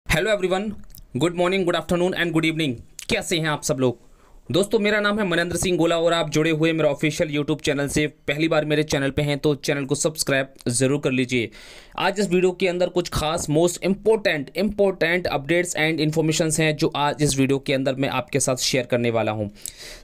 Hello everyone, good morning, good afternoon and good evening. कैसे हैं आप सब लोग? दोस्तों, मेरा नाम है मनेंद्र सिंह गोला और आप जुड़े हुए मेरे ऑफिशियल यूट्यूब चैनल से पहली बार मेरे चैनल पे हैं तो चैनल को सब्सक्राइब ज़रूर कर लीजिए। आज इस वीडियो के अंदर कुछ खास most important updates and informations हैं जो आज इस वीडियो के अंदर मैं आपके साथ शेयर करने वाला हूं।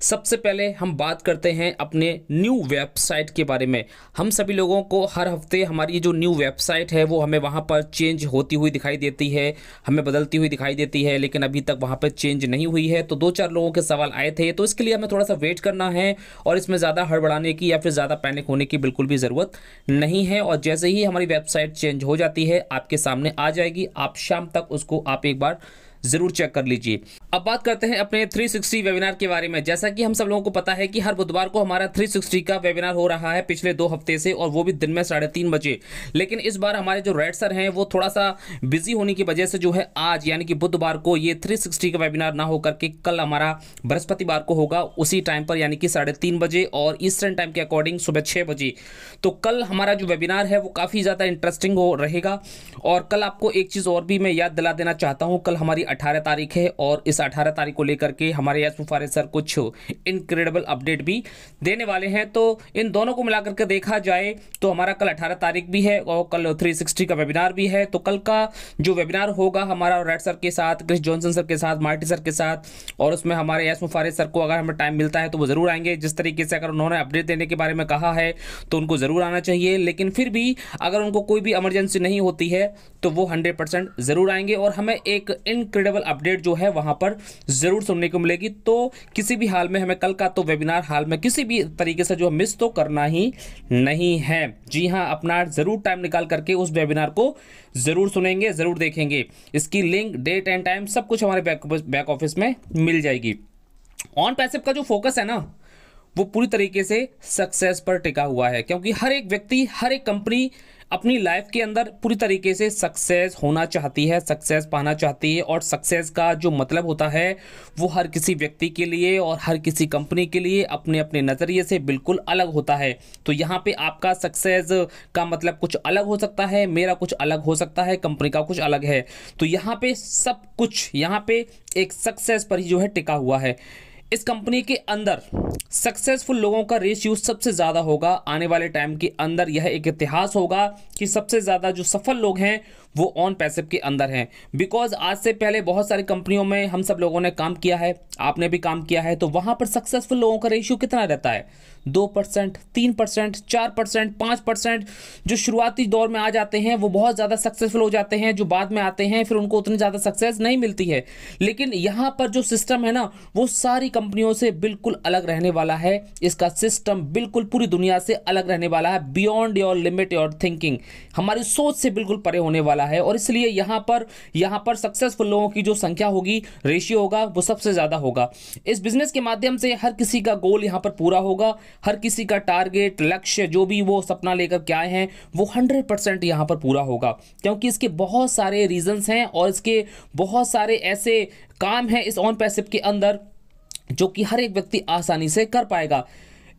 सबसे पहले हम बात करते हैं अपने न्यू वेबसाइट के बारे में। हम सभी लोगों को हर हफ्ते हमारी जो न्यू वेबसाइट है वो हमें वहाँ पर चेंज होती हुई दिखाई देती है, हमें बदलती हुई दिखाई देती है, लेकिन अभी तक वहाँ पर चेंज नहीं हुई है। तो 2-4 लोगों के सवाल आए थे, तो इसके लिए हमें थोड़ा सा वेट करना है और इसमें ज़्यादा हड़बड़ाने की या फिर ज़्यादा पैनिक होने की बिल्कुल भी ज़रूरत नहीं है। और जैसे ही हमारी वेबसाइट चेंज हो जाती है आपके सामने आ जाएगी, आप शाम तक उसको आप एक बार जरूर चेक कर लीजिए। अब बात करते हैं अपने 360 वेबिनार के बारे में। जैसा कि हम सब लोगों को पता है कि हर बुधवार को हमारा 360 का वेबिनार हो रहा है पिछले 2 हफ्ते से, और वो भी दिन में 3:30 बजे। लेकिन इस बार हमारे जो रेड सर हैं वो थोड़ा सा बिजी होने की वजह से जो है आज यानी कि बुधवार को ये 360 का वेबिनार ना होकर के कल हमारा बृहस्पतिवार को होगा उसी टाइम पर, यानी कि 3:30 बजे और ईस्टर्न टाइम के अकॉर्डिंग सुबह 6 बजे। तो कल हमारा जो वेबिनार है वो काफ़ी ज़्यादा इंटरेस्टिंग हो रहेगा। और कल आपको एक चीज़ और भी मैं याद दिला देना चाहता हूँ, कल हमारी 18 तारीख है और इस 18 तारीख को लेकर के हमारे यश मुफारिद सर कुछ इनक्रेडिबल अपडेट भी देने वाले हैं। तो इन दोनों को मिलाकर के देखा जाए तो हमारा कल 18 तारीख भी है और कल 360 का वेबिनार भी है। तो कल का जो वेबिनार होगा हमारा रेड सर के साथ, क्रिस जॉनसन सर के साथ, मार्टी सर के साथ, और उसमें हमारे यश मुफारिद सर को अगर हमें टाइम मिलता है तो वो ज़रूर आएंगे। जिस तरीके से अगर उन्होंने अपडेट देने के बारे में कहा है तो उनको ज़रूर आना चाहिए, लेकिन फिर भी अगर उनको कोई भी इमरजेंसी नहीं होती है तो वो 100% ज़रूर आएंगे और हमें एक इनक्रेडिबल अपडेट जो है वहाँ पर ज़रूर सुनने को मिलेगी। तो किसी भी हाल में हमें कल का तो वेबिनार हाल में किसी भी तरीके से जो मिस तो करना ही नहीं है। जी हाँ, अपना ज़रूर टाइम निकाल करके उस वेबिनार को ज़रूर सुनेंगे, ज़रूर देखेंगे। इसकी लिंक, डेट एंड टाइम सब कुछ हमारे बैक ऑफिस में मिल जाएगी। ऑन पैसिव का जो फोकस है ना वो पूरी तरीके से सक्सेस पर टिका हुआ है, क्योंकि हर एक व्यक्ति, हर एक कंपनी अपनी लाइफ के अंदर पूरी तरीके से सक्सेस होना चाहती है, सक्सेस पाना चाहती है। और सक्सेस का जो मतलब होता है वो हर किसी व्यक्ति के लिए और हर किसी कंपनी के लिए अपने अपने नज़रिए से बिल्कुल अलग होता है। तो यहाँ पे आपका सक्सेस का मतलब कुछ अलग हो सकता है, मेरा कुछ अलग हो सकता है, कंपनी का कुछ अलग है। तो यहाँ पे सब कुछ यहाँ पे एक सक्सेस पर ही जो है टिका हुआ है। इस कंपनी के अंदर सक्सेसफुल लोगों का रेशियो सबसे ज़्यादा होगा आने वाले टाइम के अंदर। यह एक इतिहास होगा कि सबसे ज़्यादा जो सफल लोग हैं वो ऑन पैसिव के अंदर हैं। बिकॉज आज से पहले बहुत सारी कंपनियों में हम सब लोगों ने काम किया है, आपने भी काम किया है, तो वहाँ पर सक्सेसफुल लोगों का रेशियो कितना रहता है? 2%, 3%, 4%, 5%। जो शुरुआती दौर में आ जाते हैं वो बहुत ज़्यादा सक्सेसफुल हो जाते हैं, जो बाद में आते हैं फिर उनको उतनी ज़्यादा सक्सेस नहीं मिलती है। लेकिन यहाँ पर जो सिस्टम है ना वो सारी कंपनियों से बिल्कुल अलग रहने वाला है। इसका सिस्टम बिल्कुल पूरी दुनिया से अलग रहने वाला है। Beyond your limit your thinking, हमारी सोच से बिल्कुल परे होने वाला है। और इसलिए यहाँ पर सक्सेसफुल लोगों की जो संख्या होगी, रेशियो होगा, वो सबसे ज़्यादा होगा। इस बिजनेस के माध्यम से हर किसी का गोल यहाँ पर पूरा होगा, हर किसी का टारगेट, लक्ष्य, जो भी वो सपना लेकर के आए हैं वो 100% यहाँ पर पूरा होगा। क्योंकि इसके बहुत सारे रीजंस हैं और इसके बहुत सारे ऐसे काम हैं इस ऑन पैसिव के अंदर जो कि हर एक व्यक्ति आसानी से कर पाएगा।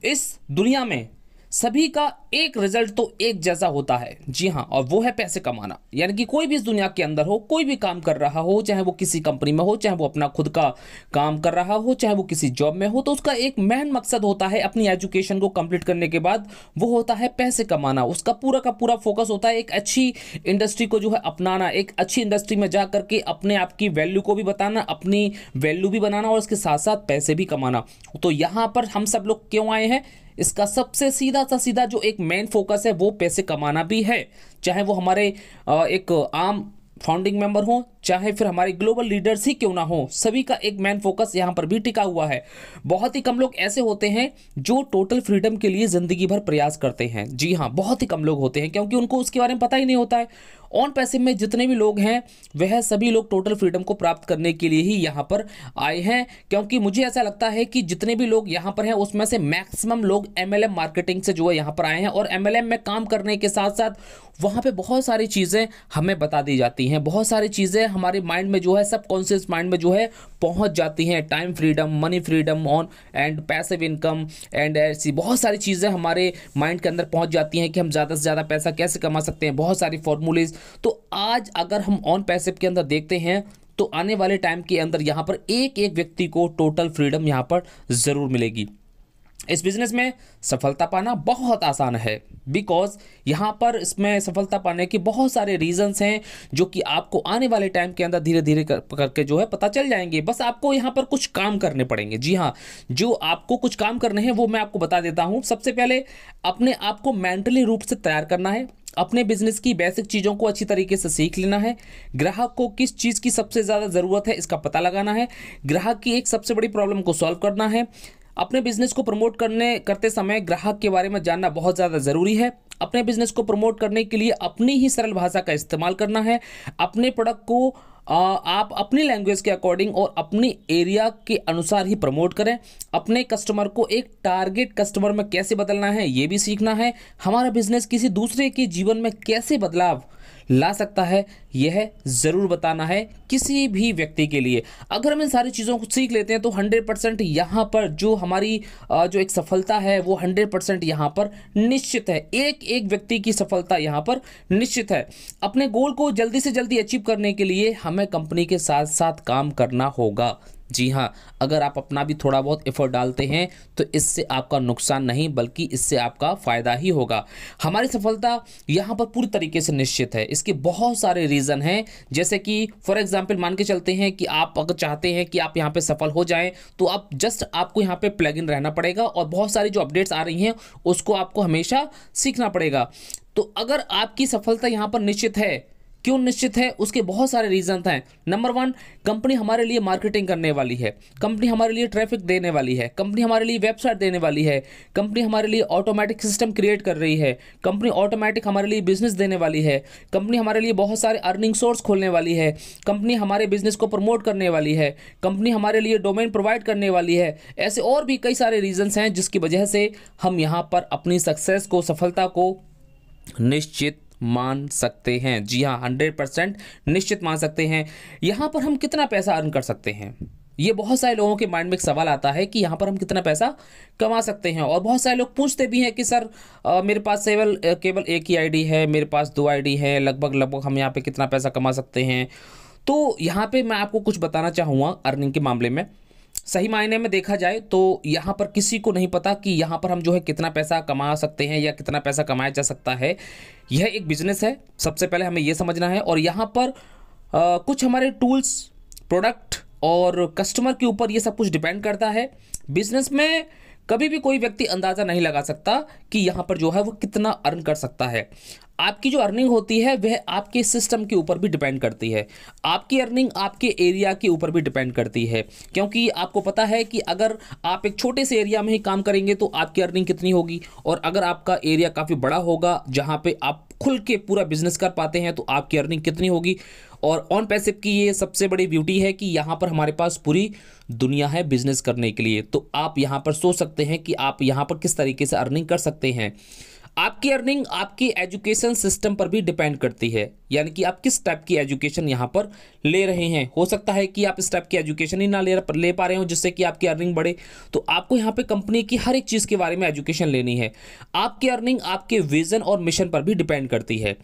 इस दुनिया में सभी का एक रिजल्ट तो एक जैसा होता है, जी हाँ, और वो है पैसे कमाना। यानी कि कोई भी इस दुनिया के अंदर हो, कोई भी काम कर रहा हो, चाहे वो किसी कंपनी में हो, चाहे वो अपना खुद का काम कर रहा हो, चाहे वो किसी जॉब में हो, तो उसका एक मेन मकसद होता है अपनी एजुकेशन को कंप्लीट करने के बाद वो होता है पैसे कमाना। उसका पूरा का पूरा फोकस होता है एक अच्छी इंडस्ट्री को जो है अपनाना, एक अच्छी इंडस्ट्री में जा करके अपने आप की वैल्यू को भी बताना, अपनी वैल्यू भी बनाना और उसके साथ साथ पैसे भी कमाना। तो यहाँ पर हम सब लोग क्यों आए हैं? इसका सबसे सीधा जो एक मेन फोकस है वो पैसे कमाना भी है। चाहे वो हमारे एक आम फाउंडिंग मेंबर हो, चाहे फिर हमारे ग्लोबल लीडर्स ही क्यों ना हो, सभी का एक मेन फोकस यहाँ पर भी टिका हुआ है। बहुत ही कम लोग ऐसे होते हैं जो टोटल फ्रीडम के लिए ज़िंदगी भर प्रयास करते हैं। जी हाँ, बहुत ही कम लोग होते हैं, क्योंकि उनको उसके बारे में पता ही नहीं होता है। ऑन पैसिव में जितने भी लोग हैं वह सभी लोग टोटल फ्रीडम को प्राप्त करने के लिए ही यहाँ पर आए हैं। क्योंकि मुझे ऐसा लगता है कि जितने भी लोग यहाँ पर हैं उसमें से मैक्सिमम लोग MLM मार्केटिंग से जो है यहाँ पर आए हैं, और MLM में काम करने के साथ साथ वहाँ पे बहुत सारी चीज़ें हमें बता दी जाती हैं, बहुत सारी चीज़ें हमारे माइंड में जो है, सबकॉन्शियस माइंड में जो है पहुँच जाती हैं। Time freedom, money freedom, on and passive income and ऐसी बहुत सारी चीज़ें हमारे माइंड के अंदर पहुँच जाती हैं कि हम ज़्यादा से ज़्यादा पैसा कैसे कमा सकते हैं। बहुत सारी फॉर्मूलेज तो आज अगर हम ऑन पैसिव के अंदर देखते हैं तो आने वाले टाइम के अंदर यहाँ पर एक एक व्यक्ति को टोटल फ्रीडम यहाँ पर ज़रूर मिलेगी। इस बिज़नेस में सफलता पाना बहुत आसान है, बिकॉज यहाँ पर इसमें सफलता पाने के बहुत सारे रीजंस हैं जो कि आपको आने वाले टाइम के अंदर धीरे धीरे करके जो है पता चल जाएंगे। बस आपको यहाँ पर कुछ काम करने पड़ेंगे। जी हाँ, जो आपको कुछ काम करने हैं वो मैं आपको बता देता हूँ। सबसे पहले अपने आप को मेंटली रूप से तैयार करना है, अपने बिजनेस की बेसिक चीज़ों को अच्छी तरीके से सीख लेना है, ग्राहक को किस चीज़ की सबसे ज़्यादा ज़रूरत है इसका पता लगाना है, ग्राहक की एक सबसे बड़ी प्रॉब्लम को सॉल्व करना है। अपने बिजनेस को प्रमोट करते समय ग्राहक के बारे में जानना बहुत ज़्यादा ज़रूरी है। अपने बिजनेस को प्रमोट करने के लिए अपनी ही सरल भाषा का इस्तेमाल करना है। अपने प्रोडक्ट को आप अपनी लैंग्वेज के अकॉर्डिंग और अपनी एरिया के अनुसार ही प्रमोट करें। अपने कस्टमर को एक टारगेट कस्टमर में कैसे बदलना है ये भी सीखना है। हमारा बिजनेस किसी दूसरे के जीवन में कैसे बदलाव ला सकता है यह ज़रूर बताना है किसी भी व्यक्ति के लिए। अगर हम इन सारी चीज़ों को सीख लेते हैं तो 100% यहाँ पर जो हमारी जो एक सफलता है वो 100% यहाँ पर निश्चित है। एक एक व्यक्ति की सफलता यहाँ पर निश्चित है। अपने गोल को जल्दी से जल्दी अचीव करने के लिए हमें कंपनी के साथ साथ काम करना होगा। जी हाँ, अगर आप अपना भी थोड़ा बहुत एफर्ट डालते हैं तो इससे आपका नुकसान नहीं बल्कि इससे आपका फ़ायदा ही होगा। हमारी सफलता यहाँ पर पूरी तरीके से निश्चित है। इसके बहुत सारे रीज़न हैं, जैसे कि फॉर एग्जांपल मान के चलते हैं कि आप अगर चाहते हैं कि आप यहाँ पे सफल हो जाएं तो आपको यहाँ पे प्लग इन रहना पड़ेगा और बहुत सारी जो अपडेट्स आ रही हैं उसको आपको हमेशा सीखना पड़ेगा। तो अगर आपकी सफलता यहाँ पर निश्चित है, क्यों निश्चित है, उसके बहुत सारे रीजन हैं। नंबर 1, कंपनी हमारे लिए मार्केटिंग करने वाली है, कंपनी हमारे लिए ट्रैफिक देने वाली है, कंपनी हमारे लिए वेबसाइट देने वाली है, कंपनी हमारे लिए ऑटोमेटिक सिस्टम क्रिएट कर रही है, कंपनी ऑटोमेटिक हमारे लिए बिजनेस देने वाली है, कंपनी हमारे लिए बहुत सारे अर्निंग सोर्स खोलने वाली है, कंपनी हमारे बिजनेस को प्रमोट करने वाली है, कंपनी हमारे लिए डोमेन प्रोवाइड करने वाली है। ऐसे और भी कई सारे रीजंस हैं जिसकी वजह से हम यहाँ पर अपनी सक्सेस को, सफलता को निश्चित मान सकते हैं। जी हाँ, 100% निश्चित मान सकते हैं। यहाँ पर हम कितना पैसा अर्न कर सकते हैं, ये बहुत सारे लोगों के माइंड में एक सवाल आता है कि यहाँ पर हम कितना पैसा कमा सकते हैं। और बहुत सारे लोग पूछते भी हैं कि सर मेरे पास केवल एक ही आईडी है, मेरे पास 2 आईडी है, लगभग हम यहाँ पे कितना पैसा कमा सकते हैं। तो यहाँ पे मैं आपको कुछ बताना चाहूँगा अर्निंग के मामले में। सही मायने में देखा जाए तो यहाँ पर किसी को नहीं पता कि यहाँ पर हम जो है कितना पैसा कमा सकते हैं या कितना पैसा कमाया जा सकता है। यह एक बिजनेस है, सबसे पहले हमें यह समझना है। और यहाँ पर कुछ हमारे टूल्स, प्रोडक्ट और कस्टमर के ऊपर ये सब कुछ डिपेंड करता है। बिजनेस में कभी भी कोई व्यक्ति अंदाज़ा नहीं लगा सकता कि यहाँ पर जो है वो कितना अर्न कर सकता है। आपकी जो अर्निंग होती है वह आपके सिस्टम के ऊपर भी डिपेंड करती है। आपकी अर्निंग आपके एरिया के ऊपर भी डिपेंड करती है, क्योंकि आपको पता है कि अगर आप एक छोटे से एरिया में ही काम करेंगे तो आपकी अर्निंग कितनी होगी, और अगर आपका एरिया काफ़ी बड़ा होगा जहाँ पे आप खुल के पूरा बिजनेस कर पाते हैं तो आपकी अर्निंग कितनी होगी। और ऑन पैसिव की ये सबसे बड़ी ब्यूटी है कि यहाँ पर हमारे पास पूरी दुनिया है बिजनेस करने के लिए। तो आप यहाँ पर सोच सकते हैं कि आप यहाँ पर किस तरीके से अर्निंग कर सकते हैं। आपकी अर्निंग आपकी एजुकेशन सिस्टम पर भी डिपेंड करती है, यानी कि आप किस टाइप की एजुकेशन यहाँ पर ले रहे हैं। हो सकता है कि आप इस टाइप की एजुकेशन ही ना ले पा रहे हो जिससे कि आपकी अर्निंग बढ़े, तो आपको यहाँ पे कंपनी की हर एक चीज़ के बारे में एजुकेशन लेनी है। आपकी अर्निंग आपके विजन और मिशन पर भी डिपेंड करती है।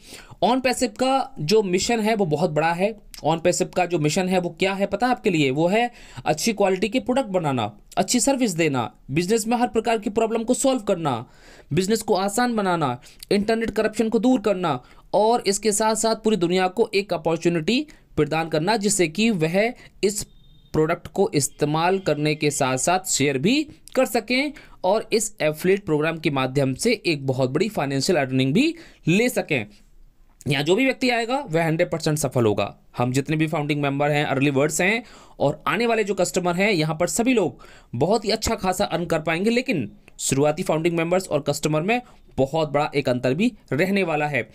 ऑन पैसिव का जो मिशन है वो बहुत बड़ा है। ऑन पैसिव का जो मिशन है वो क्या है पता है आपके लिए? वो है अच्छी क्वालिटी के प्रोडक्ट बनाना, अच्छी सर्विस देना, बिजनेस में हर प्रकार की प्रॉब्लम को सॉल्व करना, बिजनेस को आसान बनाना, इंटरनेट करप्शन को दूर करना, और इसके साथ साथ पूरी दुनिया को एक अपॉर्चुनिटी प्रदान करना जिससे कि वह इस प्रोडक्ट को इस्तेमाल करने के साथ साथ शेयर भी कर सकें और इस एफिलिएट प्रोग्राम के माध्यम से एक बहुत बड़ी फाइनेंशियल अर्निंग भी ले सकें। यहाँ जो भी व्यक्ति आएगा वह 100% सफल होगा। हम जितने भी फाउंडिंग मेंबर हैं, अर्ली बर्ड्स हैं और आने वाले जो कस्टमर हैं, यहाँ पर सभी लोग बहुत ही अच्छा खासा अर्न कर पाएंगे। लेकिन शुरुआती फाउंडिंग मेंबर्स और कस्टमर में बहुत बड़ा एक अंतर भी रहने वाला है।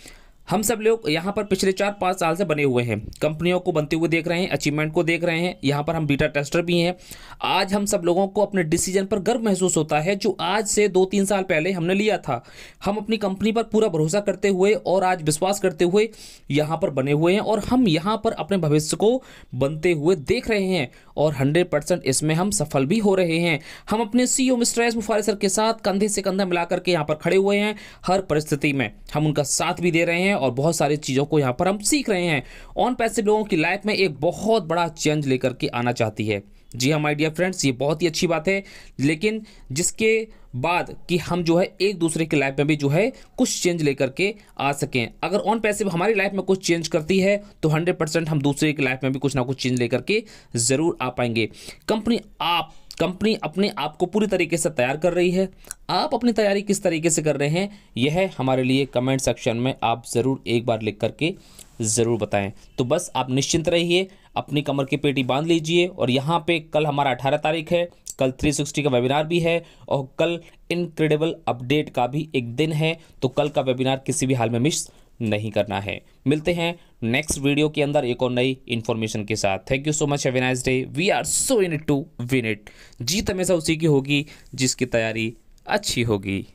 हम सब लोग यहाँ पर पिछले 4-5 साल से बने हुए हैं, कंपनियों को बनते हुए देख रहे हैं, अचीवमेंट को देख रहे हैं। यहाँ पर हम बीटा टेस्टर भी हैं। आज हम सब लोगों को अपने डिसीजन पर गर्व महसूस होता है जो आज से 2-3 साल पहले हमने लिया था। हम अपनी कंपनी पर पूरा भरोसा करते हुए और आज विश्वास करते हुए यहाँ पर बने हुए हैं और हम यहाँ पर अपने भविष्य को बनते हुए देख रहे हैं और 100% इसमें हम सफल भी हो रहे हैं। हम अपने CEO मिस्टर एस मुफारिस सर के साथ कंधे से कंधा मिलाकर के यहाँ पर खड़े हुए हैं। हर परिस्थिति में हम उनका साथ भी दे रहे हैं और बहुत सारी चीज़ों को यहाँ पर हम सीख रहे हैं। ऑन पैसिव लोगों की लाइफ में एक बहुत बड़ा चेंज लेकर के आना चाहती है। जी हाँ माय डियर फ्रेंड्स, ये बहुत ही अच्छी बात है, लेकिन जिसके बाद कि हम जो है एक दूसरे की लाइफ में भी जो है कुछ चेंज लेकर के आ सकें। अगर ऑन पैसिव हमारी लाइफ में कुछ चेंज करती है तो 100% हम दूसरे की लाइफ में भी कुछ ना कुछ चेंज लेकर के ज़रूर आ पाएंगे। कंपनी अपने आप को पूरी तरीके से तैयार कर रही है। आप अपनी तैयारी किस तरीके से कर रहे हैं, यह हमारे लिए कमेंट सेक्शन में आप ज़रूर एक बार लिख करके ज़रूर बताएं। तो बस आप निश्चिंत रहिए, अपनी कमर की पेटी बांध लीजिए। और यहाँ पे कल हमारा 18 तारीख है, कल 360 का वेबिनार भी है और कल इनक्रेडिबल अपडेट का भी एक दिन है। तो कल का वेबिनार किसी भी हाल में मिस नहीं करना है। मिलते हैं नेक्स्ट वीडियो के अंदर एक और नई इन्फॉर्मेशन के साथ। Thank you so much, have a nice day. We are so in it to win it. जीत हमेशा उसी की होगी जिसकी तैयारी अच्छी होगी।